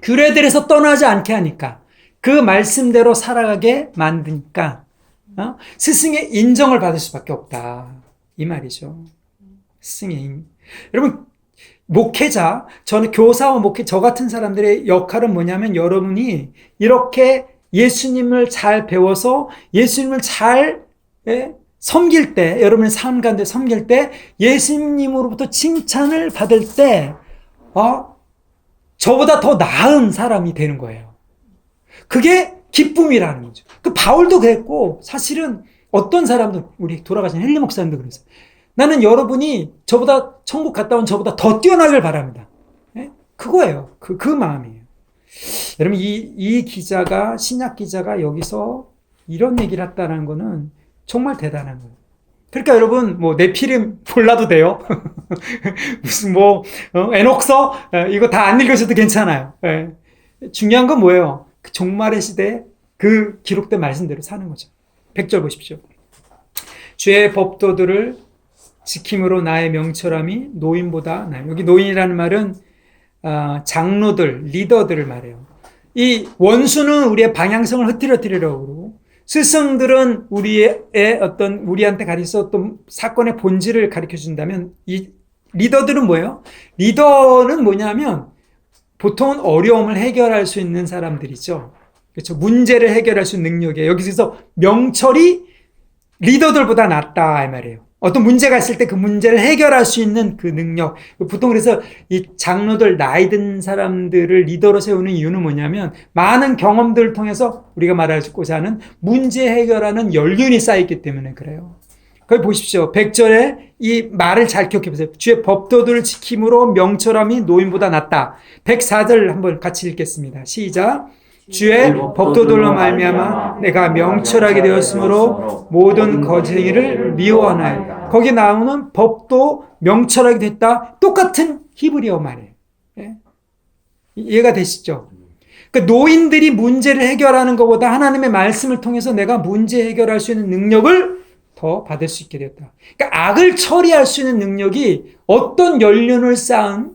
규례들에서 떠나지 않게 하니까, 그 말씀대로 살아가게 만드니까, 스승의 인정을 받을 수밖에 없다. 이 말이죠. 여러분, 목회자, 저는 교사와 저 같은 사람들의 역할은 뭐냐면, 여러분이 이렇게 예수님을 잘 배워서 예수님을 잘 섬길 때, 여러분의 삶 가운데 섬길 때, 예수님으로부터 칭찬을 받을 때, 저보다 더 나은 사람이 되는 거예요. 그게 기쁨이라는 거죠. 그 바울도 그랬고, 사실은 어떤 사람도, 우리 돌아가신 헨리 목사님도 그랬어요. 나는 여러분이 저보다, 천국 갔다 온 저보다 더 뛰어나길 바랍니다. 그거예요. 그 마음이에요. 여러분, 이 기자가, 신약 기자가 여기서 이런 얘기를 했다는 거는 정말 대단한 거예요. 그러니까 여러분, 네피림 몰라도 돼요. 무슨 에녹서, 이거 다 안 읽으셔도 괜찮아요. 중요한 건 뭐예요? 그 종말의 시대에 그 기록된 말씀대로 사는 거죠. 100절 보십시오. 주의 법도들을 지킴으로 나의 명철함이 노인보다 나아요. 여기 노인이라는 말은 장로들, 리더들을 말해요. 이 원수는 우리의 방향성을 흐트러뜨리려고 그러고, 스승들은 우리한테 가르쳐서 어떤 사건의 본질을 가르쳐 준다면, 이 리더들은 뭐예요? 리더는 뭐냐면 보통은 어려움을 해결할 수 있는 사람들이죠. 그렇죠. 문제를 해결할 수 있는 능력이에요. 여기서 명철이 리더들보다 낫다 이 말이에요. 어떤 문제가 있을 때 그 문제를 해결할 수 있는 그 능력. 보통 그래서 이 장로들, 나이 든 사람들을 리더로 세우는 이유는 뭐냐면, 많은 경험들을 통해서 우리가 말하고자 하는 문제 해결하는 연륜이 쌓였기 때문에 그래요. 거기 보십시오. 100절에 이 말을 잘 기억해 보세요. 주의 법도들을 지킴으로 명철함이 노인보다 낫다. 104절 한번 같이 읽겠습니다. 시작. 주의 법도들로 말미암아 내가 명철하게 되었으므로 모든 거짓행위를 미워하나이다. 거기 나오는 법도 명철하게 됐다. 똑같은 히브리어 말이에요. 이해가 되시죠? 그러니까 노인들이 문제를 해결하는 것보다 하나님의 말씀을 통해서 내가 문제 해결할 수 있는 능력을 더 받을 수 있게 되었다. 그러니까 악을 처리할 수 있는 능력이 어떤 연륜을 쌓은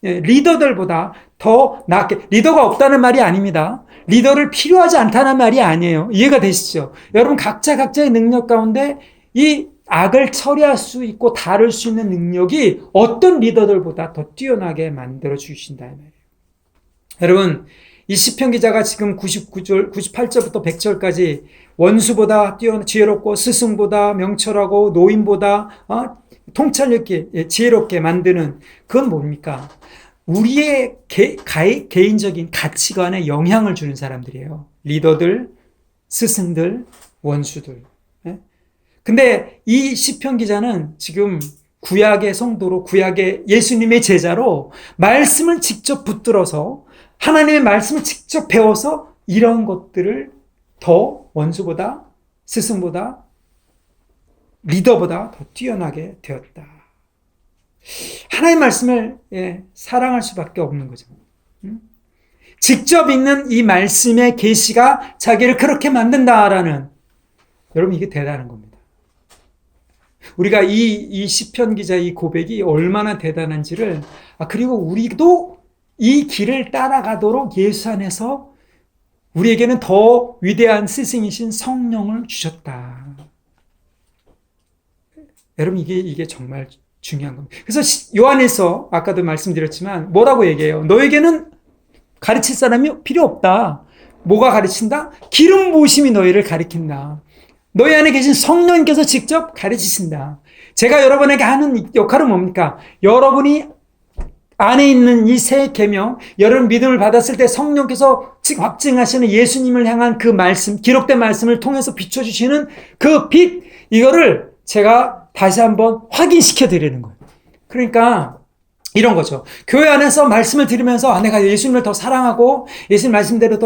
리더들보다 더 낫게, 리더가 없다는 말이 아닙니다. 리더를 필요하지 않다는 말이 아니에요. 이해가 되시죠? 여러분, 각자의 능력 가운데 이 악을 처리할 수 있고 다룰 수 있는 능력이 어떤 리더들보다 더 뛰어나게 만들어 주신다 이 말이에요. 여러분, 이 시편 기자가 지금 98절부터 100절까지 원수보다 지혜롭고 스승보다 명철하고 노인보다 통찰력 있게 지혜롭게 만드는, 그건 뭡니까? 우리의 개인적인 가치관에 영향을 주는 사람들이에요. 리더들, 스승들, 원수들. 근데 이 시편 기자는 지금 구약의 성도로, 구약의 예수님의 제자로 말씀을 직접 붙들어서 하나님의 말씀을 직접 배워서 이런 것들을 더 원수보다, 스승보다, 리더보다 더 뛰어나게 되었다. 하나님의 말씀을 사랑할 수밖에 없는 거죠. 직접 읽는 이 말씀의 계시가 자기를 그렇게 만든다라는, 여러분, 이게 대단한 겁니다. 우리가 이 시편 기자 이 고백이 얼마나 대단한지를, 그리고 우리도 이 길을 따라가도록 예수 안에서 우리에게는 더 위대한 스승이신 성령을 주셨다. 여러분, 이게 정말 중요한 겁니다. 그래서 요한에서 아까도 말씀드렸지만 뭐라고 얘기해요? 너에게는 가르칠 사람이 필요 없다. 뭐가 가르친다? 기름 부으심이 너희를 가르친다. 너희 안에 계신 성령님께서 직접 가르치신다. 제가 여러분에게 하는 역할은 뭡니까? 여러분이 안에 있는 이 새 계명, 여러분 믿음을 받았을 때 성령께서 확증하시는 예수님을 향한 그 말씀, 기록된 말씀을 통해서 비춰주시는 그 빛, 이거를 제가 다시 한번 확인시켜 드리는 거예요. 그러니까 이런 거죠. 교회 안에서 말씀을 들으면서 내가 예수님을 더 사랑하고 예수님 말씀대로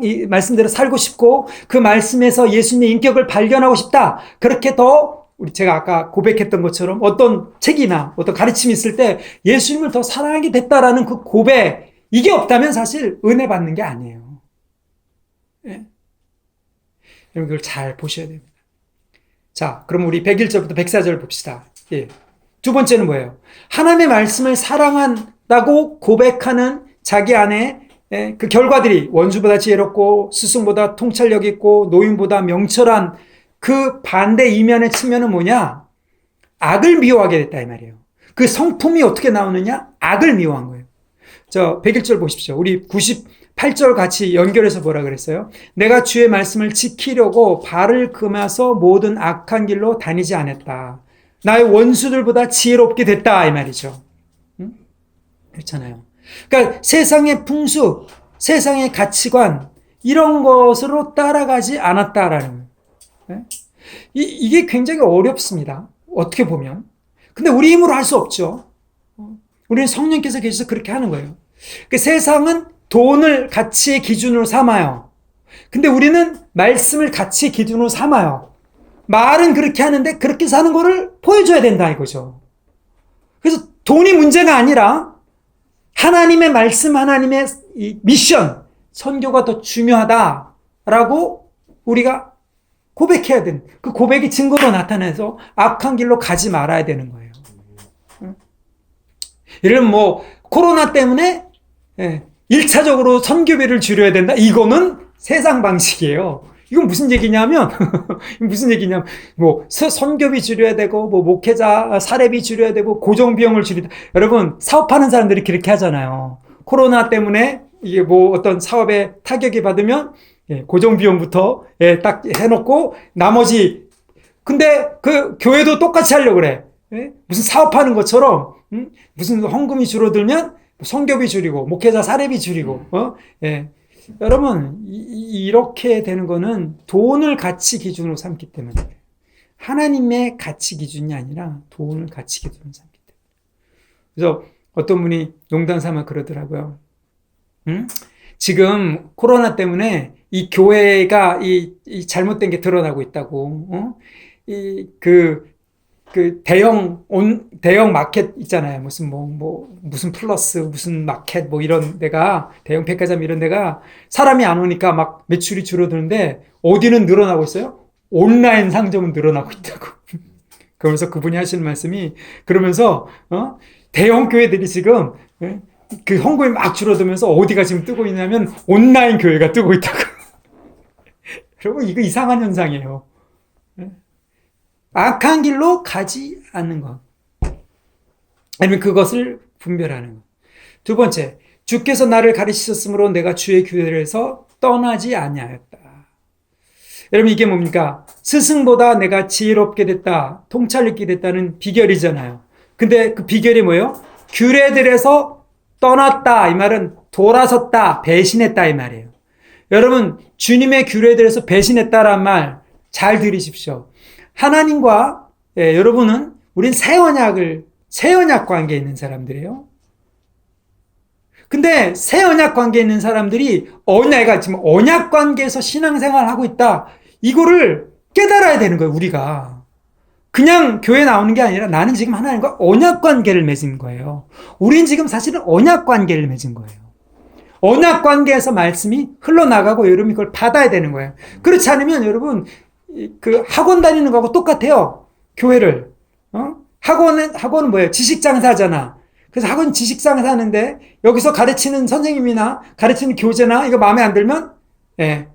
이 말씀대로 살고 싶고 그 말씀에서 예수님의 인격을 발견하고 싶다. 그렇게 더 제가 아까 고백했던 것처럼 어떤 책이나 어떤 가르침이 있을 때 예수님을 더 사랑하게 됐다라는 그 고백, 이게 없다면 사실 은혜 받는 게 아니에요. 예? 여러분 그걸 잘 보셔야 됩니다. 자, 그럼 우리 101절부터 104절 봅시다. 예. 두 번째는 뭐예요? 하나님의 말씀을 사랑한다고 고백하는 자기 안에 그 결과들이 원수보다 지혜롭고 스승보다 통찰력 있고 노인보다 명철한 그 반대 이면의 측면은 뭐냐? 악을 미워하게 됐다 이 말이에요. 그 성품이 어떻게 나오느냐? 악을 미워한 거예요. 101절 보십시오. 우리 98절 같이 연결해서 뭐라 그랬어요? 내가 주의 말씀을 지키려고 발을 금해서 모든 악한 길로 다니지 않았다. 나의 원수들보다 지혜롭게 됐다 이 말이죠. 응? 그렇잖아요. 그러니까 세상의 풍습, 세상의 가치관 이런 것으로 따라가지 않았다라는 거예요. 이게 굉장히 어렵습니다. 어떻게 보면. 근데 우리 힘으로 할 수 없죠. 우리는 성령께서 계셔서 그렇게 하는 거예요. 그 세상은 돈을 가치의 기준으로 삼아요. 근데 우리는 말씀을 가치의 기준으로 삼아요. 말은 그렇게 하는데 그렇게 사는 거를 보여줘야 된다 이거죠. 그래서 돈이 문제가 아니라 하나님의 말씀, 하나님의 이 미션, 선교가 더 중요하다라고 우리가 고백해야 되는, 그 고백이 증거로 나타내서 악한 길로 가지 말아야 되는 거예요. 예를 들면 코로나 때문에 1차적으로 선교비를 줄여야 된다? 이거는 세상 방식이에요. 이건 무슨 얘기냐면, 선교비 줄여야 되고, 목회자 사례비 줄여야 되고, 고정비용을 줄이다. 여러분, 사업하는 사람들이 그렇게 하잖아요. 코로나 때문에 이게 어떤 사업에 타격이 받으면, 고정비용부터 딱 해놓고, 나머지, 근데 그 교회도 똑같이 하려고 그래. 무슨 사업하는 것처럼, 무슨 헌금이 줄어들면, 선교비 줄이고, 목회자 사례비 줄이고, 여러분, 이렇게 되는 거는 돈을 가치 기준으로 삼기 때문에 그래요. 하나님의 가치 기준이 아니라 돈을 가치 기준으로 삼기 때문에. 그래서 어떤 분이 농담 삼아 그러더라고요. 지금 코로나 때문에 이 교회가 이 잘못된 게 드러나고 있다고. 대형 마켓 있잖아요. 무슨 플러스, 무슨 마켓, 이런 데가, 대형 백화점 이런 데가 사람이 안 오니까 막 매출이 줄어드는데, 어디는 늘어나고 있어요? 온라인 상점은 늘어나고 있다고. 그러면서 그분이 하시는 말씀이, 그러면서, 대형 교회들이 지금, 그 헌금이 막 줄어들면서 어디가 지금 뜨고 있냐면, 온라인 교회가 뜨고 있다고. 여러분, 이거 이상한 현상이에요. 악한 길로 가지 않는 것. 아니면 그것을 분별하는 것. 두 번째, 주께서 나를 가르치셨으므로 내가 주의 규례에서 떠나지 아니하였다. 여러분 이게 뭡니까? 스승보다 내가 지혜롭게 됐다, 통찰있게 됐다는 비결이잖아요. 근데 그 비결이 뭐예요? 규례들에서 떠났다. 이 말은 돌아섰다, 배신했다 이 말이에요. 여러분 주님의 규례들에서 배신했다란 말 잘 들으십시오. 하나님과 여러분은 우린 새 언약 관계에 있는 사람들이에요. 근데 새 언약 관계에 있는 사람들이 지금 언약 관계에서 신앙생활을 하고 있다. 이거를 깨달아야 되는 거예요, 우리가. 그냥 교회 나오는 게 아니라 나는 지금 하나님과 언약 관계를 맺은 거예요. 우린 지금 사실은 언약 관계를 맺은 거예요. 언약 관계에서 말씀이 흘러나가고 여러분이 그걸 받아야 되는 거예요. 그렇지 않으면 여러분 그 학원 다니는 거하고 똑같아요. 교회를. 학원은 뭐예요? 지식장사잖아. 그래서 학원 지식장사하는데 여기서 가르치는 선생님이나 가르치는 교재나 이거 마음에 안 들면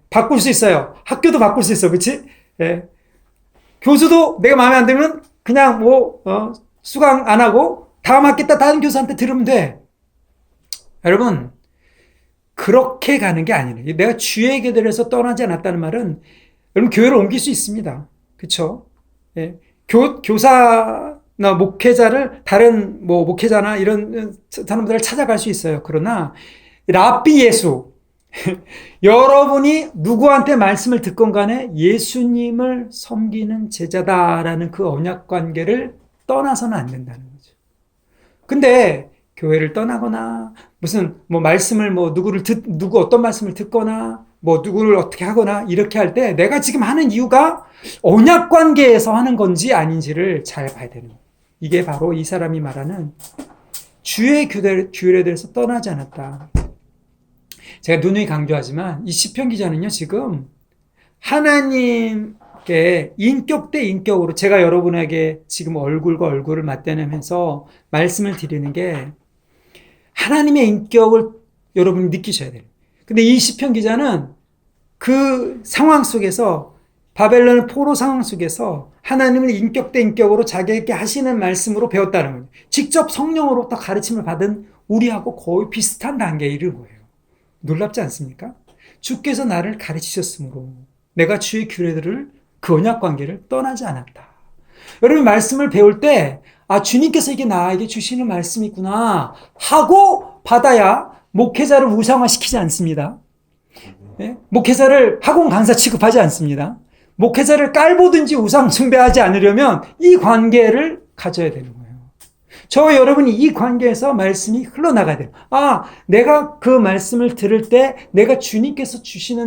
바꿀 수 있어요. 학교도 바꿀 수 있어. 그렇지? 교수도 내가 마음에 안 들면 그냥 수강 안 하고 다음 학기 때 다른 교수한테 들으면 돼. 여러분 그렇게 가는 게 아니에요. 내가 주의 계들에서 떠나지 않았다는 말은 여러분 교회를 옮길 수 있습니다. 그렇죠? 교사나 목회자를 다른 목회자나 이런 사람들을 찾아갈 수 있어요. 그러나 랍비 예수, 여러분이 누구한테 말씀을 듣건 간에 예수님을 섬기는 제자다라는 그 언약 관계를 떠나서는 안 된다는 거죠. 근데 교회를 떠나거나 무슨 뭐 말씀을 뭐 누구 어떤 말씀을 듣거나 뭐 누구를 어떻게 하거나 이렇게 할 때 내가 지금 하는 이유가 언약 관계에서 하는 건지 아닌지를 잘 봐야 되는 거예요. 이게 바로 이 사람이 말하는 주의 규율에 대해서 떠나지 않았다. 제가 누누이 강조하지만 이 시편 기자는요, 지금 하나님께 인격 대 인격으로 제가 여러분에게 지금 얼굴과 얼굴을 맞대면서 말씀을 드리는 게 하나님의 인격을 여러분이 느끼셔야 돼요. 근데 이 시편 기자는 그 상황 속에서 바벨론 포로 상황 속에서 하나님을 인격 대 인격으로 자기에게 하시는 말씀으로 배웠다는 거예요. 직접 성령으로부터 가르침을 받은 우리하고 거의 비슷한 단계에 이른 거예요. 놀랍지 않습니까? 주께서 나를 가르치셨으므로 내가 주의 규례들을 그 언약 관계를 떠나지 않았다. 여러분 말씀을 배울 때 주님께서 이게 나에게 주시는 말씀이구나 하고 받아야 목회자를 우상화시키지 않습니다. 네? 목회자를 학원 강사 취급하지 않습니다. 목회자를 깔보든지 우상 숭배하지 않으려면 이 관계를 가져야 되는 거예요. 저와 여러분이 이 관계에서 말씀이 흘러나가야 돼요. 내가 그 말씀을 들을 때 내가 주님께서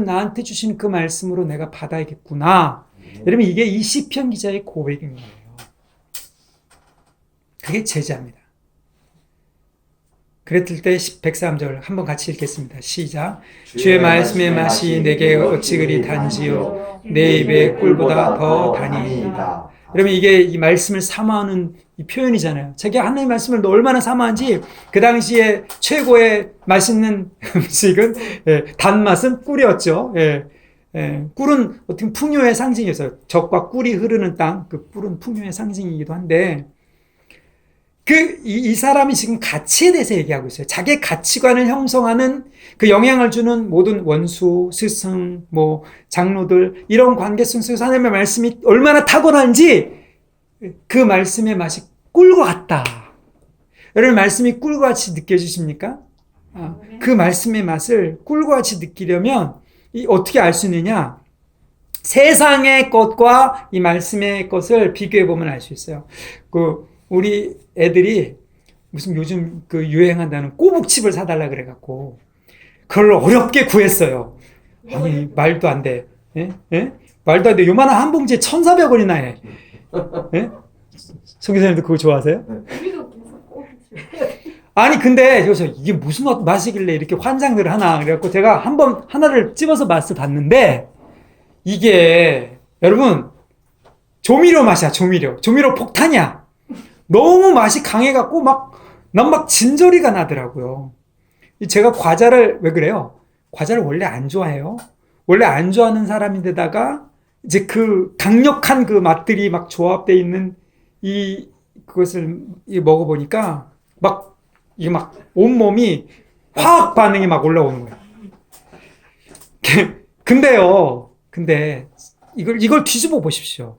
나한테 주시는 그 말씀으로 내가 받아야겠구나. 여러분 이게 이 시편 기자의 고백인 거예요. 그게 제자입니다. 그랬을 때 103절 한번 같이 읽겠습니다. 시작. 주의 말씀의 맛이 내게 어찌 그리 단지요 내 입에 꿀보다 더 다니이다. 여러분 이게 이 말씀을 사모하는 이 표현이잖아요. 자기가 하나님의 말씀을 얼마나 사모한지 그 당시에 최고의 맛있는 음식은 단맛은 꿀이었죠. 꿀은 어떻게 풍요의 상징이었어요. 젖과 꿀이 흐르는 땅, 그 꿀은 풍요의 상징이기도 한데 이 사람이 지금 가치에 대해서 얘기하고 있어요. 자기의 가치관을 형성하는 그 영향을 주는 모든 원수, 스승, 장로들, 이런 관계 속에서 하나님의 말씀이 얼마나 탁월한지 그 말씀의 맛이 꿀과 같다. 여러분, 말씀이 꿀과 같이 느껴지십니까? 그 말씀의 맛을 꿀과 같이 느끼려면 어떻게 알 수 있느냐? 세상의 것과 이 말씀의 것을 비교해 보면 알 수 있어요. 우리 애들이 무슨 요즘 유행한다는 꼬북칩을 사달라 그래갖고 그걸 어렵게 구했어요. 아니 말도 안 돼. 말도 안 돼. 요만한 한 봉지에 1,400원이나 해. 송 기자님도 그거 좋아하세요? 아니 근데 그래서 이게 무슨 맛이길래 이렇게 환장들을 하나 그래갖고 제가 한번 하나를 집어서 맛을 봤는데 이게 여러분 조미료 맛이야. 조미료 폭탄이야. 너무 맛이 강해갖고 난 막 진저리가 나더라고요. 제가 과자를 왜 그래요? 과자를 원래 안 좋아해요. 원래 안 좋아하는 사람인데다가 이제 그 강력한 그 맛들이 막 조합되어 있는 그것을 먹어보니까 이게 온몸이 화학 반응이 막 올라오는 거예요. 근데 이걸 뒤집어 보십시오.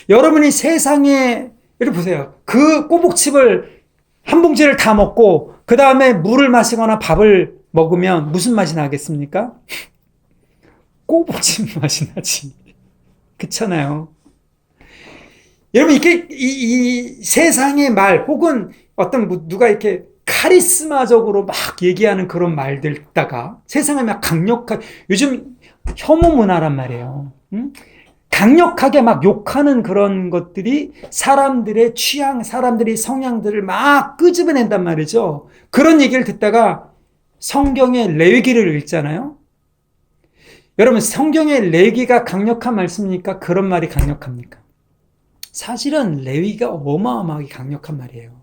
여러분이 세상에 이렇게 보세요. 그 꼬북칩을 한 봉지를 다 먹고 그 다음에 물을 마시거나 밥을 먹으면 무슨 맛이 나겠습니까? 꼬북칩 맛이 나지. 그렇잖아요. 여러분 이게 이 세상의 말 혹은 누가 이렇게 카리스마적으로 막 얘기하는 그런 말들 있다가 세상에 막 강력한 요즘 혐오 문화란 말이에요. 강력하게 막 욕하는 그런 것들이 사람들의 취향, 사람들의 성향들을 막 끄집어낸단 말이죠. 그런 얘기를 듣다가 성경의 레위기를 읽잖아요. 여러분 성경의 레위기가 강력한 말씀이니까 그런 말이 강력합니까? 사실은 레위기가 어마어마하게 강력한 말이에요.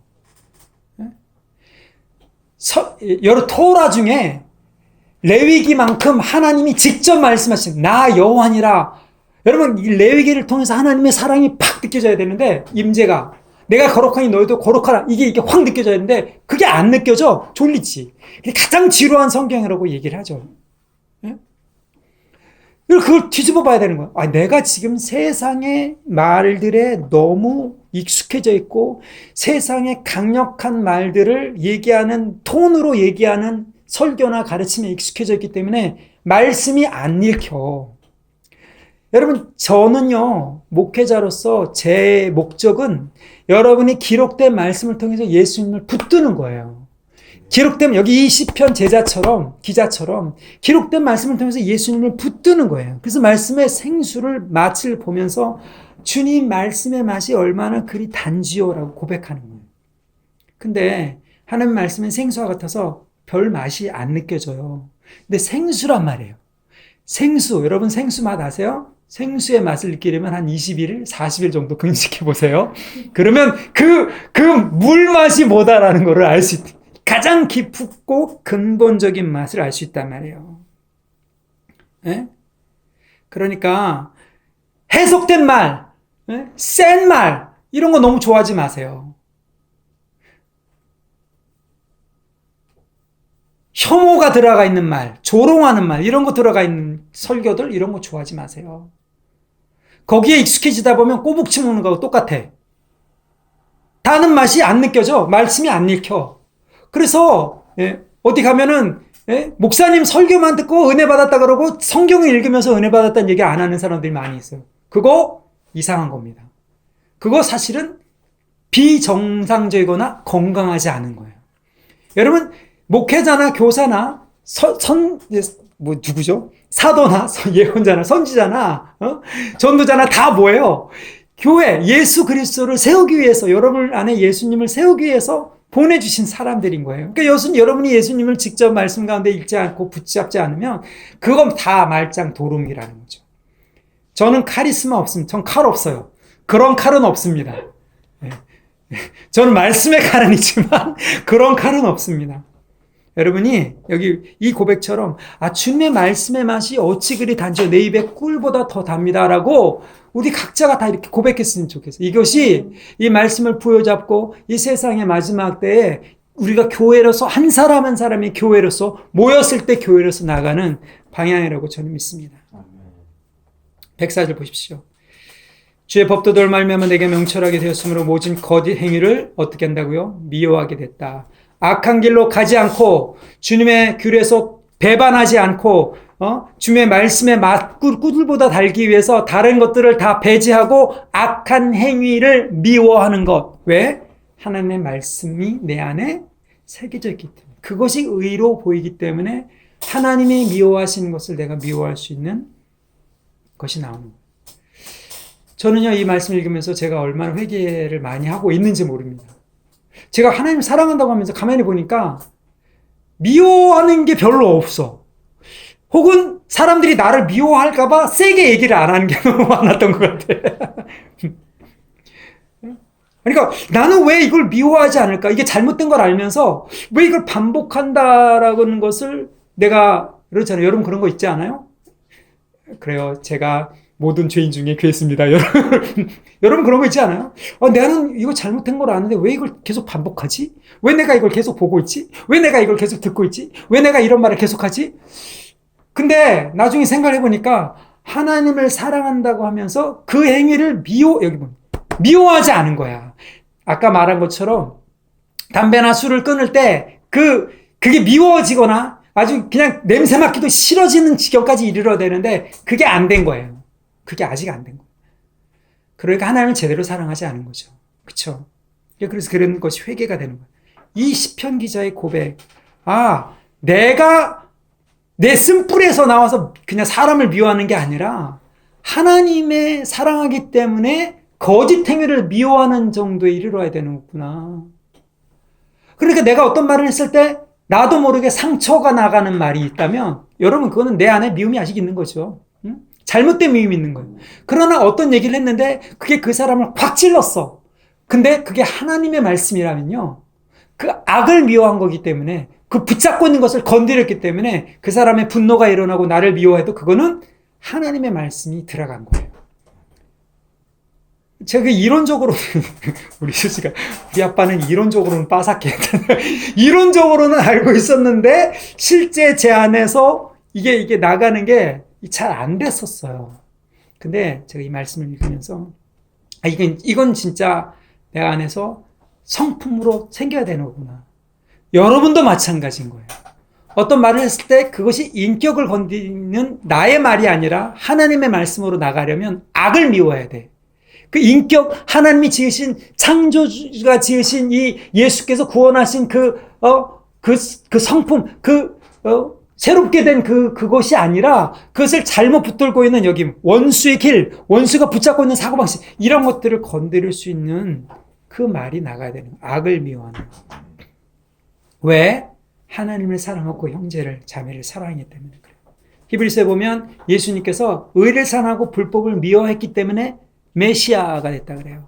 여러 토라 중에 레위기만큼 하나님이 직접 말씀하신 나 여호와니라. 여러분 이 레위기를 통해서 하나님의 사랑이 팍 느껴져야 되는데 임재가 내가 거룩하니 너희도 거룩하라 이게 확 느껴져야 되는데 그게 안 느껴져. 졸리지. 가장 지루한 성경이라고 얘기를 하죠. 그걸 뒤집어 봐야 되는 거야. 내가 지금 세상의 말들에 너무 익숙해져 있고 세상의 강력한 말들을 얘기하는 톤으로 얘기하는 설교나 가르침에 익숙해져 있기 때문에 말씀이 안 읽혀. 여러분, 저는요, 목회자로서 제 목적은 여러분이 기록된 말씀을 통해서 예수님을 붙드는 거예요. 기록된, 여기 이 시편 기자처럼 기록된 말씀을 통해서 예수님을 붙드는 거예요. 그래서 말씀의 생수를, 맛을 보면서 주님 말씀의 맛이 얼마나 그리 단지요라고 고백하는 거예요. 근데 하나님 말씀은 생수와 같아서 별 맛이 안 느껴져요. 근데 생수란 말이에요. 생수, 여러분 생수 맛 아세요? 생수의 맛을 느끼려면 한 21일, 40일 정도 금식해 보세요. 그러면 그 물맛이 뭐다라는 것을 알 수 있다. 가장 깊고 근본적인 맛을 알 수 있단 말이에요. 네? 그러니까 해석된 말, 센 말, 이런 거 너무 좋아하지 마세요. 혐오가 들어가 있는 말, 조롱하는 말, 이런 거 들어가 있는 설교들, 이런 거 좋아하지 마세요. 거기에 익숙해지다 보면 꼬북치 먹는 거하고 똑같아. 다는 맛이 안 느껴져. 말씀이 안 읽혀. 그래서 어디 가면은 목사님 설교만 듣고 은혜 받았다 그러고 성경을 읽으면서 은혜 받았다는 얘기 안 하는 사람들이 많이 있어요. 그거 이상한 겁니다. 그거 사실은 비정상적이거나 건강하지 않은 거예요. 여러분, 목회자나 교사나 누구죠? 사도나 예언자나 선지자나 전도자나 다 뭐예요? 교회, 예수 그리스도를 세우기 위해서, 여러분 안에 예수님을 세우기 위해서 보내주신 사람들인 거예요. 그러니까 여러분이 예수님을 직접 말씀 가운데 읽지 않고 붙잡지 않으면 그건 다 말짱 도루묵이라는 거죠. 저는 카리스마 없습니다. 전 칼 없어요. 그런 칼은 없습니다. 저는 말씀의 칼은 있지만 그런 칼은 없습니다. 여러분이 여기 이 고백처럼 주님의 말씀의 맛이 어찌 그리 단지요 내 입에 꿀보다 더 답니다라고 우리 각자가 다 이렇게 고백했으면 좋겠어요. 이것이 이 말씀을 부여잡고 이 세상의 마지막 때에 우리가 교회로서 한 사람 한 사람이 교회로서 모였을 때 교회로서 나가는 방향이라고 저는 믿습니다. 104절 보십시오. 주의 법도들 말미암아 내게 명철하게 되었으므로 모진 거짓 행위를 어떻게 한다고요? 미워하게 됐다. 악한 길로 가지 않고 주님의 귤에서 배반하지 않고 주님의 말씀의 꿀보다 달기 위해서 다른 것들을 다 배제하고 악한 행위를 미워하는 것. 왜? 하나님의 말씀이 내 안에 새겨져 있기 때문에. 그것이 의로 보이기 때문에 하나님이 미워하시는 것을 내가 미워할 수 있는 것이 나오는 거예요. 저는요, 이 말씀을 읽으면서 제가 얼마나 회개를 많이 하고 있는지 모릅니다. 제가 하나님을 사랑한다고 하면서 가만히 보니까 미워하는 게 별로 없어. 혹은 사람들이 나를 미워할까봐 세게 얘기를 안 하는 게 너무 많았던 것 같아. 그러니까 나는 왜 이걸 미워하지 않을까? 이게 잘못된 걸 알면서 왜 이걸 반복한다라는 것을 내가 그렇잖아요. 여러분 그런 거 있지 않아요? 그래요. 제가 모든 죄인 중에 괴했습니다. 여러분 그런 거 있지 않아요? 나는 이거 잘못된 걸 아는데 왜 이걸 계속 반복하지? 왜 내가 이걸 계속 보고 있지? 왜 내가 이걸 계속 듣고 있지? 왜 내가 이런 말을 계속하지? 근데 나중에 생각해보니까 하나님을 사랑한다고 하면서 그 행위를 미워하지 않은 거야. 아까 말한 것처럼 담배나 술을 끊을 때 그게 미워지거나 아주 그냥 냄새 맡기도 싫어지는 지경까지 이르러야 되는데 그게 안 된 거예요. 그게 아직 안 된 거예요. 그러니까 하나님을 제대로 사랑하지 않은 거죠. 그렇죠? 그래서 그런 것이 회개가 되는 거예요. 이 시편 기자의 고백, 내가 내 쓴뿌리에서 나와서 그냥 사람을 미워하는 게 아니라 하나님의 사랑하기 때문에 거짓 행위를 미워하는 정도에 이르러야 되는구나. 그러니까 내가 어떤 말을 했을 때 나도 모르게 상처가 나가는 말이 있다면 여러분 그거는 내 안에 미움이 아직 있는 거죠. 응? 잘못된 미움이 있는 거예요. 그러나 어떤 얘기를 했는데 그게 그 사람을 확 찔렀어. 근데 그게 하나님의 말씀이라면요. 그 악을 미워한 거기 때문에 그 붙잡고 있는 것을 건드렸기 때문에 그 사람의 분노가 일어나고 나를 미워해도 그거는 하나님의 말씀이 들어간 거예요. 제가 이론적으로 우리 수지가 우리 아빠는 이론적으로는 빠삭해. 이론적으로는 알고 있었는데 실제 제 안에서 이게 나가는 게 잘 안 됐었어요. 근데 제가 이 말씀을 읽으면서 이건 진짜 내 안에서 성품으로 생겨야 되는 거구나. 여러분도 마찬가지인 거예요. 어떤 말을 했을 때 그것이 인격을 건드리는 나의 말이 아니라 하나님의 말씀으로 나가려면 악을 미워야 돼. 그 인격, 하나님이 지으신, 창조주가 지으신 이 예수께서 구원하신 그 성품, 새롭게 된 그것이 아니라 그것을 잘못 붙들고 있는 여기 원수의 길, 원수가 붙잡고 있는 사고방식, 이런 것들을 건드릴 수 있는 그 말이 나가야 되는 거예요. 악을 미워하는 거예요. 왜? 하나님을 사랑하고 형제를, 자매를 사랑하기 때문에 그래요. 히브리서에 보면 예수님께서 의를 사랑하고 불법을 미워했기 때문에 메시아가 됐다 그래요.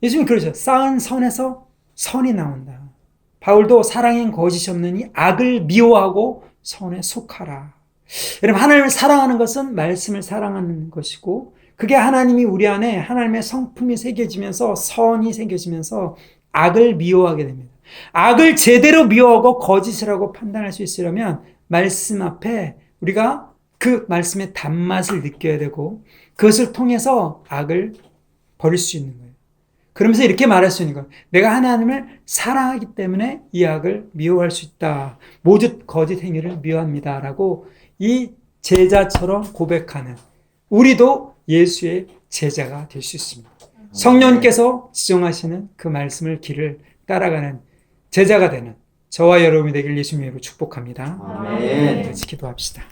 예수님 그러죠. 쌓은 선에서 선이 나온다. 바울도 사랑엔 거짓이 없느니 악을 미워하고 선에 속하라. 여러분, 하나님을 사랑하는 것은 말씀을 사랑하는 것이고, 그게 하나님이 우리 안에 하나님의 성품이 새겨지면서 선이 새겨지면서 악을 미워하게 됩니다. 악을 제대로 미워하고 거짓이라고 판단할 수 있으려면 말씀 앞에 우리가 그 말씀의 단맛을 느껴야 되고, 그것을 통해서 악을 버릴 수 있는 거예요. 그러면서 이렇게 말할 수 있는 거예요. 내가 하나님을 사랑하기 때문에 이 악을 미워할 수 있다. 모든 거짓 행위를 미워합니다. 라고 이 제자처럼 고백하는, 우리도 예수의 제자가 될 수 있습니다. 성령님께서 지정하시는 그 말씀을 길을 따라가는 제자가 되는 저와 여러분이 되길 예수님의 이름으로 축복합니다. 아멘. 같이 기도합시다.